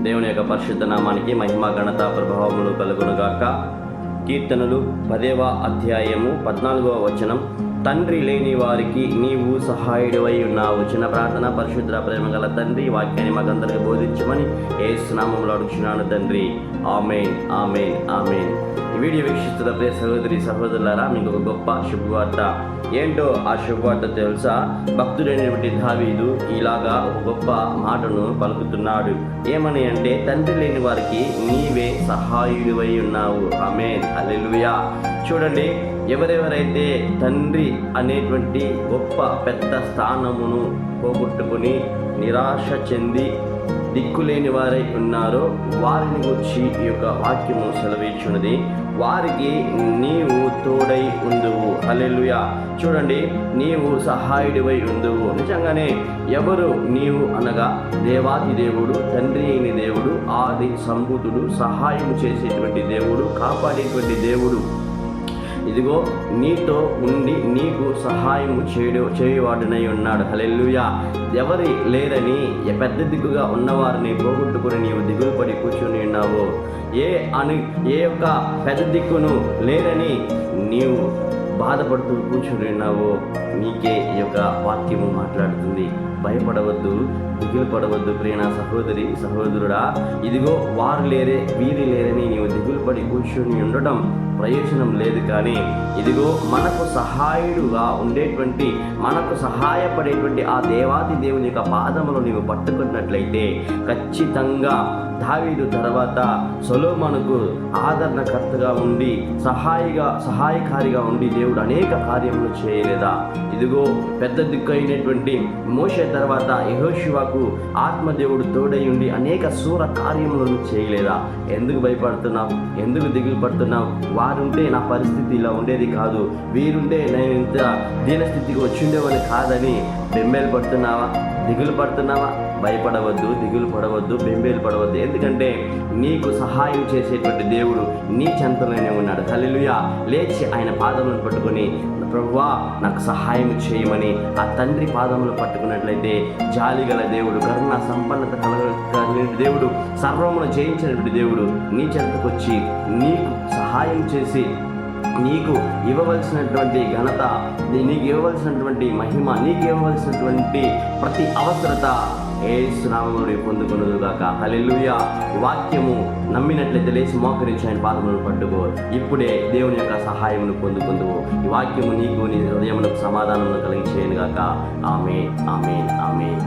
దేవుని యొక్క పరిశుద్ధ నామానికి మహిమ ఘనత ప్రభావములు కలుగునుగాక. కీర్తనలు 10వ అధ్యాయము 14వ వచనం. తండ్రి లేని వారికి నీవు సహాయుడివై ఉన్నావు. చిన్న ప్రార్థన. పరిశుద్ధ ప్రేమ గల తండ్రి, వాక్యాన్ని మాకందరికి బోధించమని యేసు నామములో అడుగుచున్నాను తండ్రి. ఆమేన్, ఆమేన్, ఆమేన్. ఈ వీడియో వీక్షిస్తున్న ప్రియ సహోదరి సహోదరులారా, మీకు ఒక గొప్ప శుభవార్త. ఏంటో ఆ శుభవార్త తెలుసా? భక్తుడైనటువంటి దావీదు ఇలాగా ఒక గొప్ప మాటను పలుకుతున్నాడు. ఏమని అంటే, తండ్రి లేని వారికి నీవే సహాయుడివై ఉన్నావు. ఆమేన్, హల్లెలూయా. చూడండి, ఎవరెవరైతే తండ్రి అనేటువంటి గొప్ప పెద్ద స్థానమును పోగొట్టుకుని నిరాశ చెంది దిక్కులేని వారై ఉన్నారో వారిని గురించి ఈ యొక్క వాక్యము సెలవిచ్చున్నది. వారికి నీవు తోడై ఉందువు. హల్లెలూయా. చూడండి, నీవు సహాయుడివై ఉందువు. నిజంగానే ఎవరు నీవు అనగా, దేవాది దేవుడు, తండ్రి అయిన దేవుడు, ఆది సంభూతుడు, సహాయం చేసేటువంటి దేవుడు, కాపాడేటువంటి దేవుడు. ఇదిగో నీతో ఉండి నీకు సహాయం చేయువాడునై ఉన్నాడు. హల్లెలూయా. ఎవరి లేరని పెద్ద దిక్కుగా ఉన్నవారిని పోగొట్టుకుని నీవు దిగులు పడి కూర్చుని ఉన్నావు. ఏ యొక్క పెద్ద దిక్కును లేరని నీవు బాధపడుతూ కూర్చుని ఉన్నావు. నీకే ఈ యొక్క వాక్యము మాట్లాడుతుంది. భయపడవద్దు, దిగులు పడవద్దు ప్రియనా సహోదరి సహోదరుడా. ఇదిగో వారు లేరే, వీరి లేరని నీవు దిగులు పడి కూర్చుని ఉండటం ప్రయోజనం లేదు. కానీ ఇదిగో మనకు సహాయుడుగా ఉండేటువంటి, మనకు సహాయపడేటువంటి ఆ దేవాది దేవుని యొక్క పాదములు నీవు పట్టుకున్నట్లయితే ఖచ్చితంగా దావీదు తర్వాత సొలొమోనుకు ఆదరణకర్తగా ఉండి సహాయకారిగా ఉండి దేవుడు అనేక కార్యములు చేయలేదా? ఇదిగో పెద్ద దిక్కు అయినటువంటి మోషే తర్వాత యెహోషువకు ఆత్మదేవుడు తోడై ఉండి అనేక శూర కార్యములను చేయలేదా? ఎందుకు భయపడుతున్నావు? ఎందుకు దిగులు పడుతున్నావు? వారుంటే నా పరిస్థితి ఇలా ఉండేది కాదు, వీరుంటే నేను ఇంత దీనస్థితికి వచ్చిండేవని కాదని బెంబేలు పడుతున్నావా? దిగులు పడుతున్నావా? భయపడవద్దు, దిగులు పడవద్దు, బెంబేలు పడవద్దు. ఎందుకంటే నీకు సహాయం చేసేటువంటి దేవుడు నీ చెంతలోనే ఉన్నాడు. హల్లెలూయా. లేచి ఆయన పాదములను పట్టుకొని, ప్రభువా నాకు సహాయం చేయమని ఆ తండ్రి పాదములు పట్టుకున్నట్లయితే జాలిగల దేవుడు, కరుణ సంపన్నత కలిగిన దేవుడు, సర్వమును జయించినటువంటి దేవుడు నీ చెంతకు వచ్చి నీకు సహాయం చేసి నీకు ఇవ్వవలసినటువంటి ఘనత, నీకు ఇవ్వవలసినటువంటి మహిమ, నీకు ఇవ్వవలసినటువంటి ప్రతి అవసరత యేసు నామములో పొందుకొనుగాక. హల్లెలూయా. వాక్యము నమ్మినట్లయితే లేచి మోకరించి ఆయన పాదములను పట్టుకో. ఇప్పుడే దేవుని యొక్క సహాయమును పొందుకుందువు. ఈ వాక్యము నీకు నీ హృదయమునకు సమాధానమును కలిగించేయను గాక. ఆమేన్, ఆమేన్, ఆమేన్.